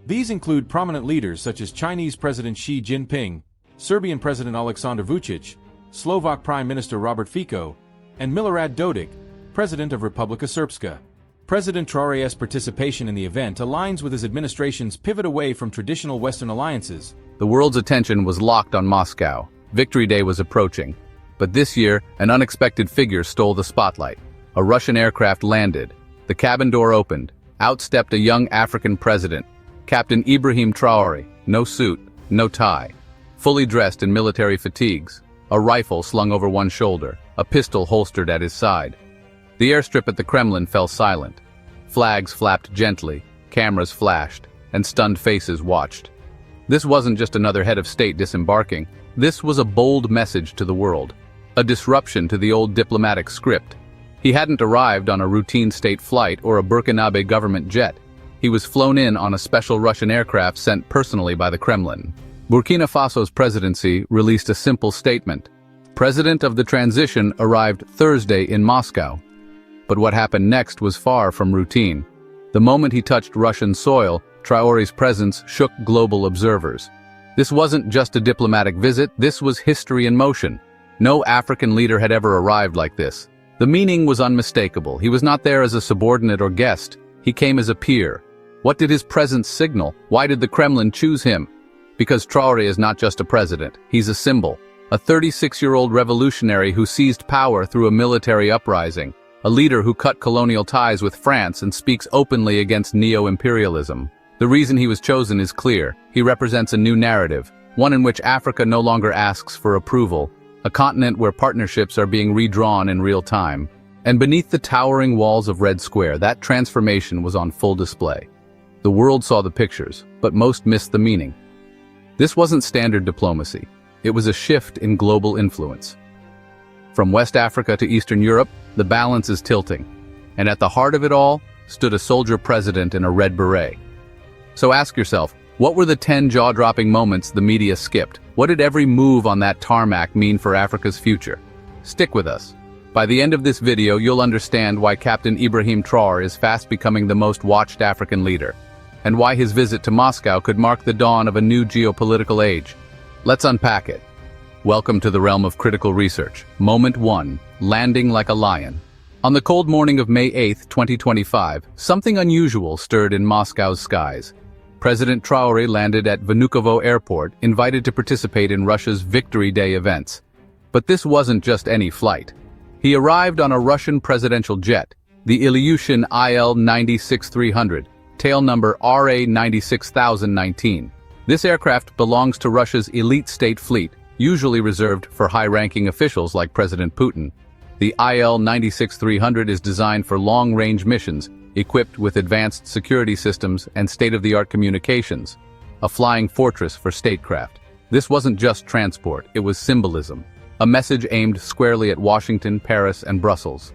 These include prominent leaders such as Chinese President Xi Jinping, Serbian President Aleksandar Vučić, Slovak Prime Minister Robert Fico, and Milorad Dodik, President of Republika Srpska. President Traoré's participation in the event aligns with his administration's pivot away from traditional Western alliances. The world's attention was locked on Moscow. Victory Day was approaching. But this year, an unexpected figure stole the spotlight. A Russian aircraft landed. The cabin door opened. Out stepped a young African president, Captain Ibrahim Traore, no suit, no tie, fully dressed in military fatigues, a rifle slung over one shoulder, a pistol holstered at his side. The airstrip at the Kremlin fell silent. Flags flapped gently, cameras flashed, and stunned faces watched. This wasn't just another head of state disembarking. This was a bold message to the world, a disruption to the old diplomatic script. He hadn't arrived on a routine state flight or a Burkinabè government jet. He was flown in on a special Russian aircraft sent personally by the Kremlin. Burkina Faso's presidency released a simple statement. President of the transition arrived Thursday in Moscow. But what happened next was far from routine. The moment he touched Russian soil, Traoré's presence shook global observers. This wasn't just a diplomatic visit, this was history in motion. No African leader had ever arrived like this. The meaning was unmistakable. He was not there as a subordinate or guest. He came as a peer. What did his presence signal? Why did the Kremlin choose him? Because Traoré is not just a president, he's a symbol. A 36-year-old revolutionary who seized power through a military uprising. A leader who cut colonial ties with France and speaks openly against neo-imperialism. The reason he was chosen is clear. He represents a new narrative, one in which Africa no longer asks for approval, a continent where partnerships are being redrawn in real time. And beneath the towering walls of Red Square, that transformation was on full display. The world saw the pictures, but most missed the meaning. This wasn't standard diplomacy. It was a shift in global influence. From West Africa to Eastern Europe, the balance is tilting. And at the heart of it all stood a soldier president in a red beret. So ask yourself, what were the 10 jaw-dropping moments the media skipped? What did every move on that tarmac mean for Africa's future? Stick with us. By the end of this video, you'll understand why Captain Ibrahim Traore is fast becoming the most watched African leader, and why his visit to Moscow could mark the dawn of a new geopolitical age. Let's unpack it. Welcome to the realm of critical research. Moment 1. Landing like a lion. On the cold morning of May 8, 2025, something unusual stirred in Moscow's skies. President Traoré landed at Vnukovo Airport, invited to participate in Russia's Victory Day events. But this wasn't just any flight. He arrived on a Russian presidential jet, the Ilyushin IL-96-300, tail number RA-96019. This aircraft belongs to Russia's elite state fleet, usually reserved for high-ranking officials like President Putin. The IL-96-300 is designed for long-range missions, equipped with advanced security systems and state-of-the-art communications, a flying fortress for statecraft. This wasn't just transport, it was symbolism, a message aimed squarely at Washington, Paris, and Brussels.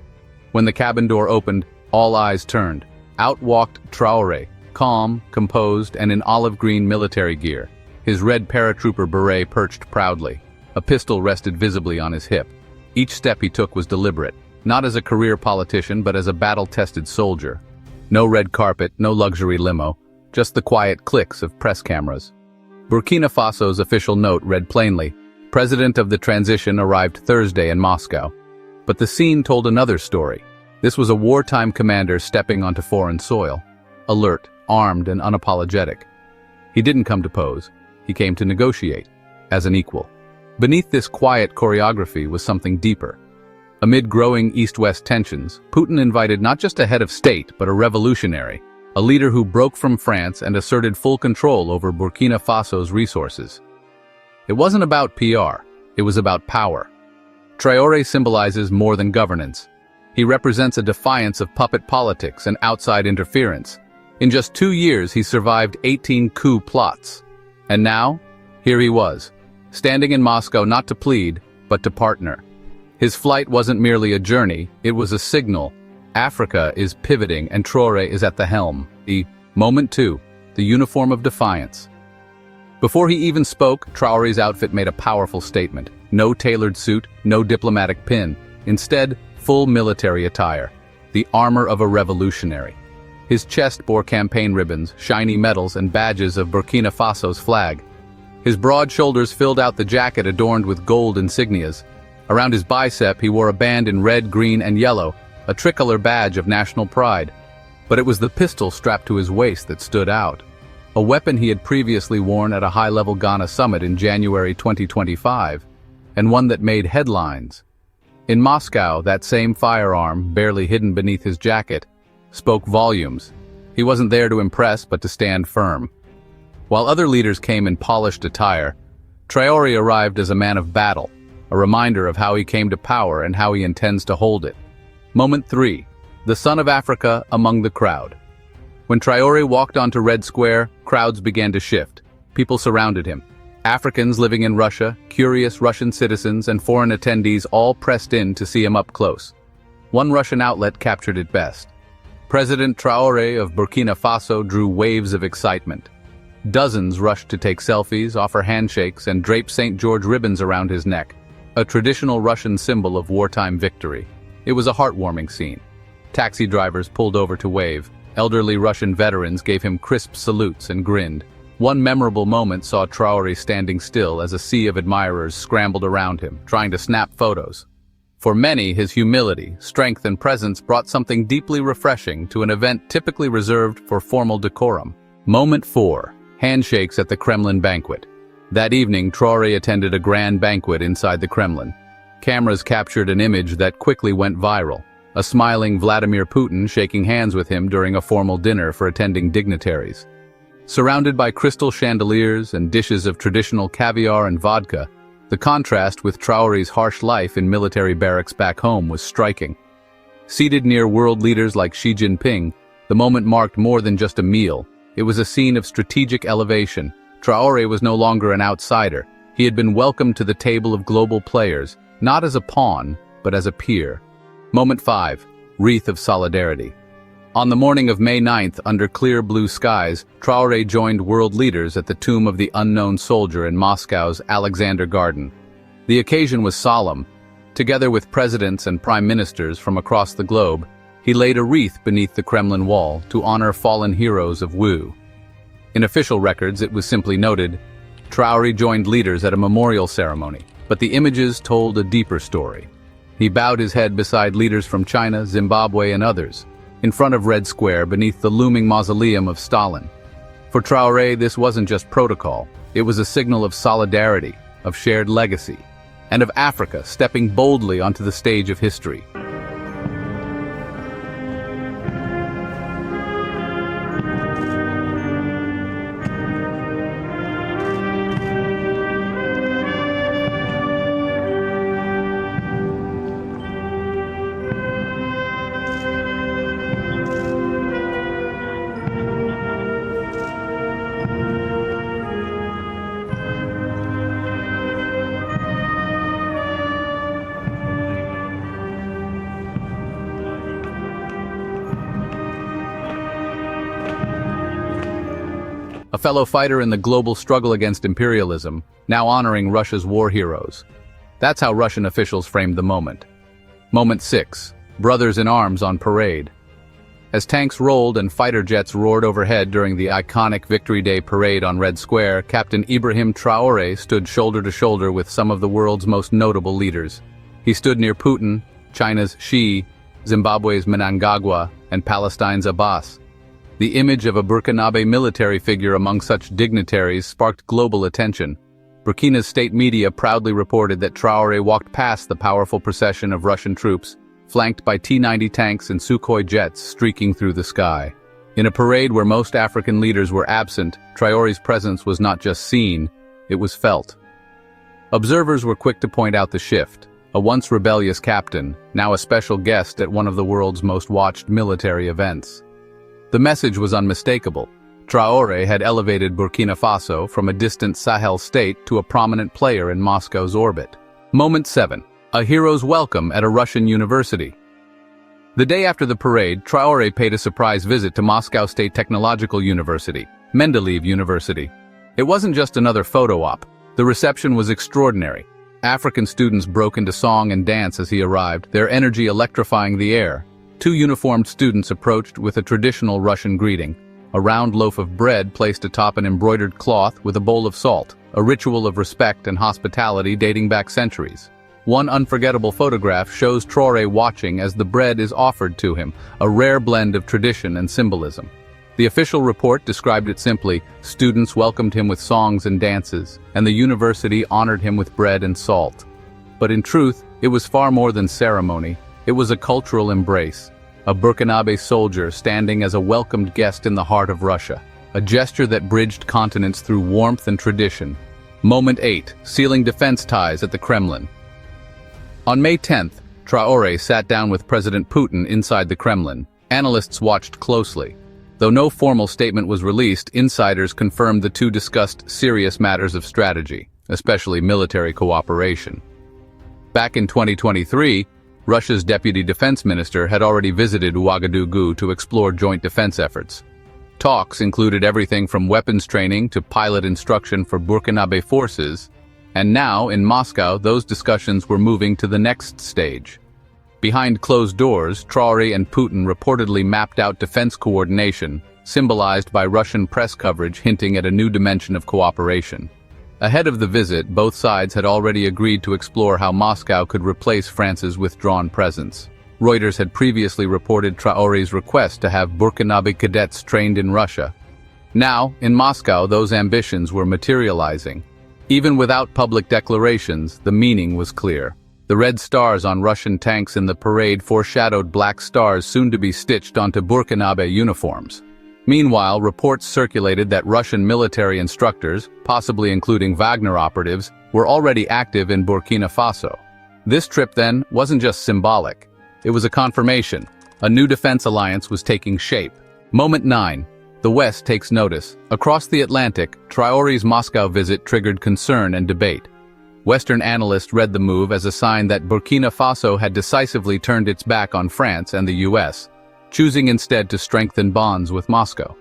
When the cabin door opened, all eyes turned. Out walked Traoré, calm, composed, and in olive-green military gear. His red paratrooper beret perched proudly. A pistol rested visibly on his hip. Each step he took was deliberate, not as a career politician but as a battle-tested soldier. No red carpet, no luxury limo, just the quiet clicks of press cameras. Burkina Faso's official note read plainly, President of the transition arrived Thursday in Moscow. But the scene told another story. This was a wartime commander stepping onto foreign soil. Alert, armed, and unapologetic. He didn't come to pose. He came to negotiate, as an equal. Beneath this quiet choreography was something deeper. Amid growing East-West tensions, Putin invited not just a head of state, but a revolutionary, a leader who broke from France and asserted full control over Burkina Faso's resources. It wasn't about PR, it was about power. Traoré symbolizes more than governance. He represents a defiance of puppet politics and outside interference. In just 2 years, he survived 18 coup plots. And now, here he was, standing in Moscow not to plead, but to partner. His flight wasn't merely a journey, it was a signal. Africa is pivoting and Traoré is at the helm. Moment 2, the uniform of defiance. Before he even spoke, Traoré's outfit made a powerful statement. No tailored suit, no diplomatic pin. Instead, full military attire. The armor of a revolutionary. His chest bore campaign ribbons, shiny medals, and badges of Burkina Faso's flag. His broad shoulders filled out the jacket adorned with gold insignias. Around his bicep he wore a band in red, green, and yellow, a tricolor badge of national pride. But it was the pistol strapped to his waist that stood out, a weapon he had previously worn at a high-level Ghana summit in January 2025, and one that made headlines. In Moscow, that same firearm, barely hidden beneath his jacket, spoke volumes. He wasn't there to impress, but to stand firm. While other leaders came in polished attire, Traoré arrived as a man of battle, a reminder of how he came to power and how he intends to hold it. Moment 3. The Son of Africa among the crowd. When Traoré walked onto Red Square, crowds began to shift. People surrounded him. Africans living in Russia, curious Russian citizens, and foreign attendees all pressed in to see him up close. One Russian outlet captured it best. President Traoré of Burkina Faso drew waves of excitement. Dozens rushed to take selfies, offer handshakes, and drape St. George ribbons around his neck, a traditional Russian symbol of wartime victory. It was a heartwarming scene. Taxi drivers pulled over to wave. Elderly Russian veterans gave him crisp salutes and grinned. One memorable moment saw Traoré standing still as a sea of admirers scrambled around him, trying to snap photos. For many, his humility, strength, and presence brought something deeply refreshing to an event typically reserved for formal decorum. Moment 4. Handshakes at the Kremlin banquet. That evening, Traoré attended a grand banquet inside the Kremlin. Cameras captured an image that quickly went viral. A smiling Vladimir Putin shaking hands with him during a formal dinner for attending dignitaries. Surrounded by crystal chandeliers and dishes of traditional caviar and vodka, the contrast with Traoré's harsh life in military barracks back home was striking. Seated near world leaders like Xi Jinping, the moment marked more than just a meal. It was a scene of strategic elevation. Traoré was no longer an outsider. He had been welcomed to the table of global players, not as a pawn, but as a peer. Moment 5. Wreath of Solidarity. On the morning of May 9th, under clear blue skies, Traoré joined world leaders at the tomb of the unknown soldier in Moscow's Alexander Garden. The occasion was solemn. Together with presidents and prime ministers from across the globe, he laid a wreath beneath the Kremlin wall to honor fallen heroes of Wu. In official records, it was simply noted, Traoré joined leaders at a memorial ceremony, but the images told a deeper story. He bowed his head beside leaders from China, Zimbabwe, and others, in front of Red Square beneath the looming mausoleum of Stalin. For Traoré, this wasn't just protocol. It was a signal of solidarity, of shared legacy, and of Africa stepping boldly onto the stage of history. A fellow fighter in the global struggle against imperialism, now honoring Russia's war heroes. That's how Russian officials framed the moment. Moment 6. Brothers in arms on parade. As tanks rolled and fighter jets roared overhead during the iconic Victory Day parade on Red Square, Captain Ibrahim Traore stood shoulder to shoulder with some of the world's most notable leaders. He stood near Putin, China's Xi, Zimbabwe's Mnangagwa, and Palestine's Abbas. The image of a Burkinabè military figure among such dignitaries sparked global attention. Burkina's state media proudly reported that Traoré walked past the powerful procession of Russian troops, flanked by T-90 tanks and Sukhoi jets streaking through the sky. In a parade where most African leaders were absent, Traoré's presence was not just seen, it was felt. Observers were quick to point out the shift. A once rebellious captain, now a special guest at one of the world's most watched military events. The message was unmistakable. Traoré had elevated Burkina Faso from a distant Sahel state to a prominent player in Moscow's orbit. Moment 7. A hero's welcome at a Russian university. The day after the parade, Traoré paid a surprise visit to Moscow State Technological University, Mendeleev University. It wasn't just another photo op. The reception was extraordinary. African students broke into song and dance as he arrived, their energy electrifying the air. Two uniformed students approached with a traditional Russian greeting, a round loaf of bread placed atop an embroidered cloth with a bowl of salt, a ritual of respect and hospitality dating back centuries. One unforgettable photograph shows Traoré watching as the bread is offered to him, a rare blend of tradition and symbolism. The official report described it simply: students welcomed him with songs and dances, and the university honored him with bread and salt. But in truth, it was far more than ceremony. It was a cultural embrace, a Burkinabè soldier standing as a welcomed guest in the heart of Russia, a gesture that bridged continents through warmth and tradition. Moment 8. Sealing defense ties at the Kremlin. On May 10th, Traoré sat down with President Putin inside the Kremlin. Analysts watched closely. Though no formal statement was released, insiders confirmed the two discussed serious matters of strategy, especially military cooperation. Back in 2023, Russia's deputy defense minister had already visited Ouagadougou to explore joint defense efforts. Talks included everything from weapons training to pilot instruction for Burkinabè forces, and now, in Moscow, those discussions were moving to the next stage. Behind closed doors, Traoré and Putin reportedly mapped out defense coordination, symbolized by Russian press coverage hinting at a new dimension of cooperation. Ahead of the visit, both sides had already agreed to explore how Moscow could replace France's withdrawn presence. Reuters had previously reported Traoré's request to have Burkinabè cadets trained in Russia. Now, in Moscow, those ambitions were materializing. Even without public declarations, the meaning was clear. The red stars on Russian tanks in the parade foreshadowed black stars soon to be stitched onto Burkinabè uniforms. Meanwhile, reports circulated that Russian military instructors, possibly including Wagner operatives, were already active in Burkina Faso. This trip, then, wasn't just symbolic. It was a confirmation. A new defense alliance was taking shape. Moment 9. The West takes notice. Across the Atlantic, Traoré's Moscow visit triggered concern and debate. Western analysts read the move as a sign that Burkina Faso had decisively turned its back on France and the US, choosing instead to strengthen bonds with Moscow.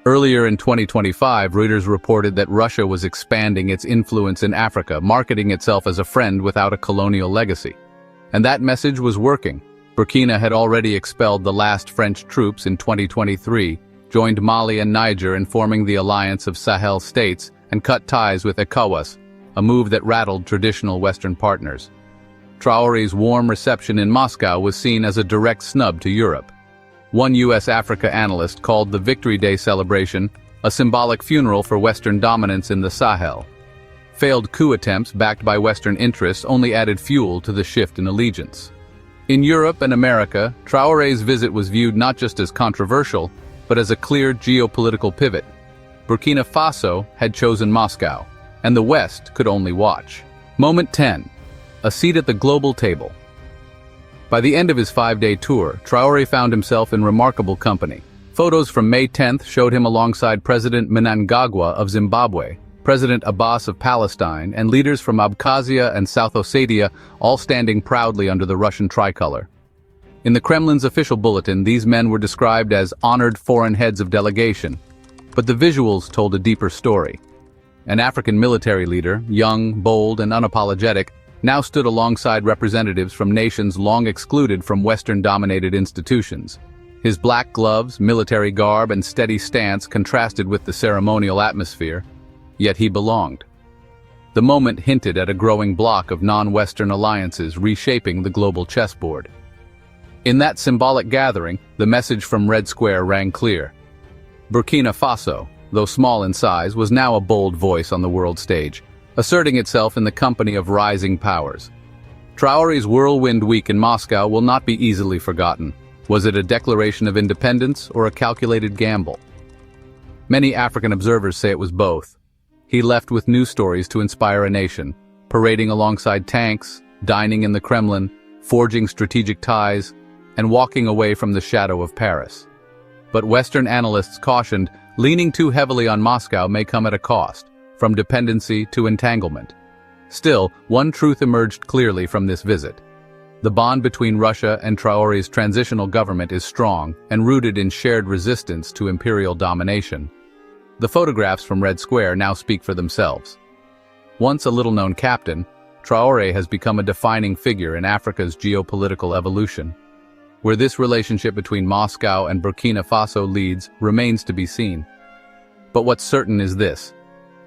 Earlier in 2025, Reuters reported that Russia was expanding its influence in Africa, marketing itself as a friend without a colonial legacy. And that message was working. Burkina had already expelled the last French troops in 2023, joined Mali and Niger in forming the alliance of Sahel states, and cut ties with ECOWAS, a move that rattled traditional Western partners. Traoré's warm reception in Moscow was seen as a direct snub to Europe. One U.S. Africa analyst called the Victory Day celebration a symbolic funeral for Western dominance in the Sahel. Failed coup attempts backed by Western interests only added fuel to the shift in allegiance. In Europe and America, Traoré's visit was viewed not just as controversial, but as a clear geopolitical pivot. Burkina Faso had chosen Moscow, and the West could only watch. Moment 10. A seat at the global table. By the end of his 5-day tour, Traoré found himself in remarkable company. Photos from May 10th showed him alongside President Mnangagwa of Zimbabwe, President Abbas of Palestine, and leaders from Abkhazia and South Ossetia, all standing proudly under the Russian tricolor. In the Kremlin's official bulletin, these men were described as honored foreign heads of delegation. But the visuals told a deeper story. An African military leader, young, bold, and unapologetic, now stood alongside representatives from nations long excluded from Western-dominated institutions. His black gloves, military garb, and steady stance contrasted with the ceremonial atmosphere, yet he belonged. The moment hinted at a growing bloc of non-Western alliances reshaping the global chessboard. In that symbolic gathering, the message from Red Square rang clear. Burkina Faso, though small in size, was now a bold voice on the world stage, asserting itself in the company of rising powers. Traoré's whirlwind week in Moscow will not be easily forgotten. Was it a declaration of independence or a calculated gamble? Many African observers say it was both. He left with news stories to inspire a nation, parading alongside tanks, dining in the Kremlin, forging strategic ties, and walking away from the shadow of Paris. But Western analysts cautioned, leaning too heavily on Moscow may come at a cost, from dependency to entanglement. Still, one truth emerged clearly from this visit. The bond between Russia and Traoré's transitional government is strong and rooted in shared resistance to imperial domination. The photographs from Red Square now speak for themselves. Once a little-known captain, Traoré has become a defining figure in Africa's geopolitical evolution. Where this relationship between Moscow and Burkina Faso leads remains to be seen. But what's certain is this.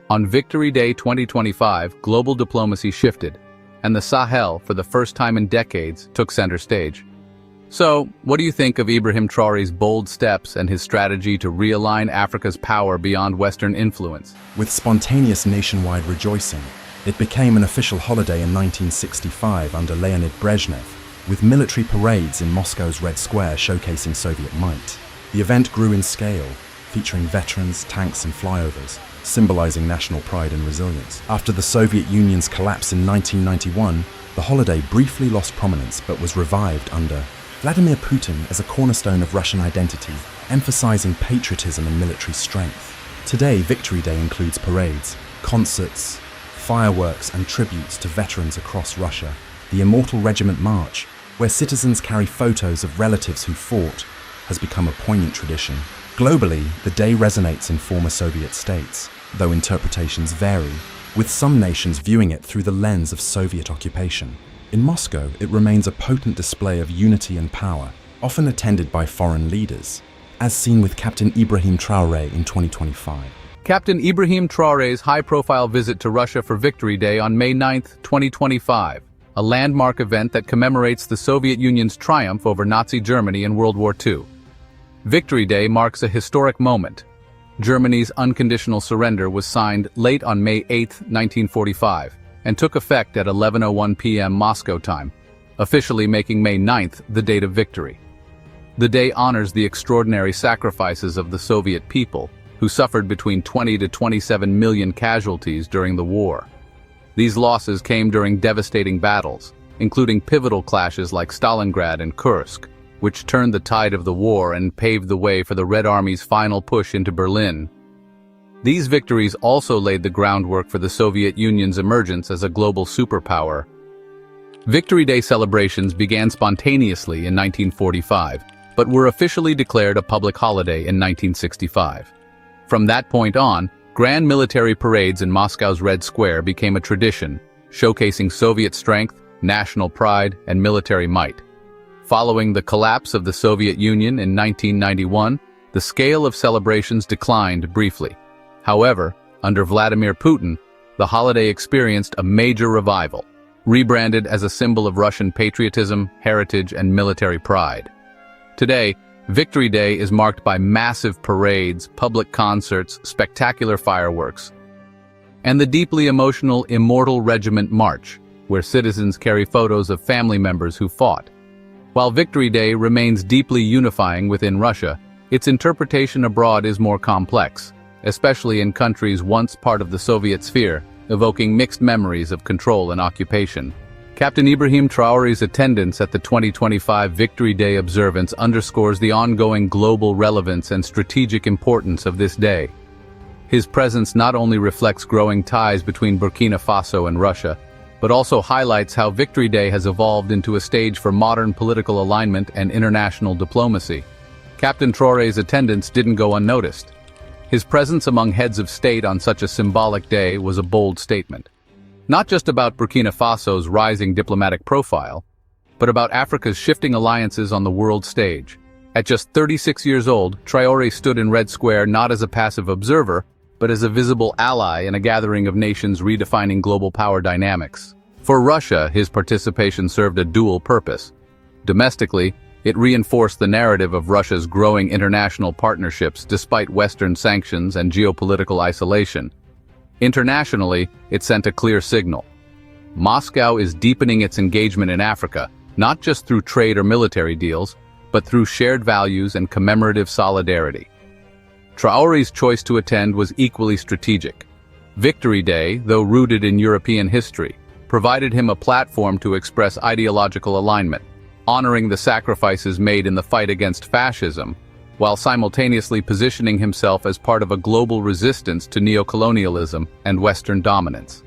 On Victory Day 2025, global diplomacy shifted, and the Sahel, for the first time in decades, took center stage. So, what do you think of Ibrahim Traore's bold steps and his strategy to realign Africa's power beyond Western influence? With spontaneous nationwide rejoicing, it became an official holiday in 1965 under Leonid Brezhnev, with military parades in Moscow's Red Square showcasing Soviet might. The event grew in scale, featuring veterans, tanks and flyovers, symbolizing national pride and resilience. After the Soviet Union's collapse in 1991, the holiday briefly lost prominence but was revived under Vladimir Putin as a cornerstone of Russian identity, emphasizing patriotism and military strength. Today, Victory Day includes parades, concerts, fireworks and tributes to veterans across Russia. The Immortal Regiment March, where citizens carry photos of relatives who fought, has become a poignant tradition. Globally, the day resonates in former Soviet states, though interpretations vary, with some nations viewing it through the lens of Soviet occupation. In Moscow, it remains a potent display of unity and power, often attended by foreign leaders, as seen with Captain Ibrahim Traore in 2025. Captain Ibrahim Traore's high-profile visit to Russia for Victory Day on May 9, 2025, a landmark event that commemorates the Soviet Union's triumph over Nazi Germany in World War II. Victory Day marks a historic moment. Germany's unconditional surrender was signed late on May 8, 1945, and took effect at 11:01 p.m. Moscow time, officially making May 9th the date of victory. The day honors the extraordinary sacrifices of the Soviet people, who suffered between 20 to 27 million casualties during the war. These losses came during devastating battles, including pivotal clashes like Stalingrad and Kursk, which turned the tide of the war and paved the way for the Red Army's final push into Berlin. These victories also laid the groundwork for the Soviet Union's emergence as a global superpower. Victory Day celebrations began spontaneously in 1945, but were officially declared a public holiday in 1965. From that point on, grand military parades in Moscow's Red Square became a tradition, showcasing Soviet strength, national pride, and military might. Following the collapse of the Soviet Union in 1991, the scale of celebrations declined briefly. However, under Vladimir Putin, the holiday experienced a major revival, rebranded as a symbol of Russian patriotism, heritage, and military pride. Today, Victory Day is marked by massive parades, public concerts, spectacular fireworks, and the deeply emotional Immortal Regiment March, where citizens carry photos of family members who fought. While Victory Day remains deeply unifying within Russia, its interpretation abroad is more complex, especially in countries once part of the Soviet sphere, evoking mixed memories of control and occupation. Captain Ibrahim Traore's attendance at the 2025 Victory Day observance underscores the ongoing global relevance and strategic importance of this day. His presence not only reflects growing ties between Burkina Faso and Russia, but also highlights how Victory Day has evolved into a stage for modern political alignment and international diplomacy. Captain Traore's attendance didn't go unnoticed. His presence among heads of state on such a symbolic day was a bold statement. Not just about Burkina Faso's rising diplomatic profile, but about Africa's shifting alliances on the world stage. At just 36 years old, Traoré stood in Red Square not as a passive observer, but as a visible ally in a gathering of nations redefining global power dynamics. For Russia, his participation served a dual purpose. Domestically, it reinforced the narrative of Russia's growing international partnerships despite Western sanctions and geopolitical isolation. Internationally, it sent a clear signal. Moscow is deepening its engagement in Africa, not just through trade or military deals, but through shared values and commemorative solidarity. Traoré's choice to attend was equally strategic. Victory Day, though rooted in European history, provided him a platform to express ideological alignment, honoring the sacrifices made in the fight against fascism, while simultaneously positioning himself as part of a global resistance to neocolonialism and Western dominance.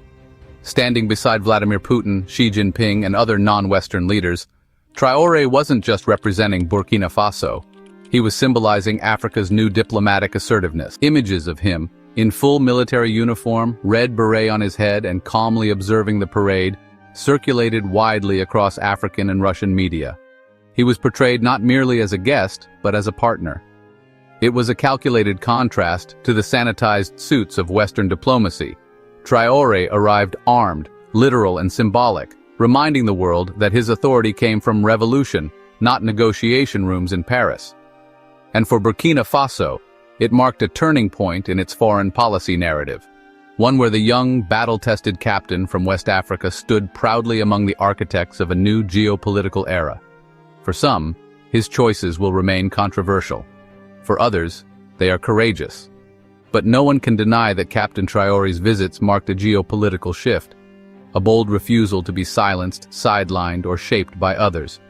Standing beside Vladimir Putin, Xi Jinping, and other non-Western leaders, Traoré wasn't just representing Burkina Faso. He was symbolizing Africa's new diplomatic assertiveness. Images of him, in full military uniform, red beret on his head, and calmly observing the parade, circulated widely across African and Russian media. He was portrayed not merely as a guest, but as a partner. It was a calculated contrast to the sanitized suits of Western diplomacy. Traoré arrived armed, literal and symbolic, reminding the world that his authority came from revolution, not negotiation rooms in Paris. And for Burkina Faso, it marked a turning point in its foreign policy narrative, one where the young, battle-tested captain from West Africa stood proudly among the architects of a new geopolitical era. For some, his choices will remain controversial. For others, they are courageous. But no one can deny that Captain Traoré's visits marked a geopolitical shift, a bold refusal to be silenced, sidelined, or shaped by others.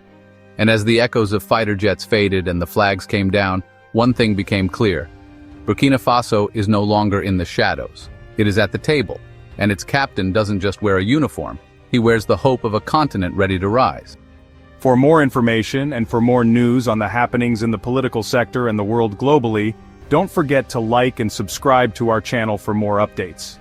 And as the echoes of fighter jets faded and the flags came down, one thing became clear. Burkina Faso is no longer in the shadows. It is at the table, and its captain doesn't just wear a uniform, he wears the hope of a continent ready to rise. For more information and for more news on the happenings in the political sector and the world globally, don't forget to like and subscribe to our channel for more updates.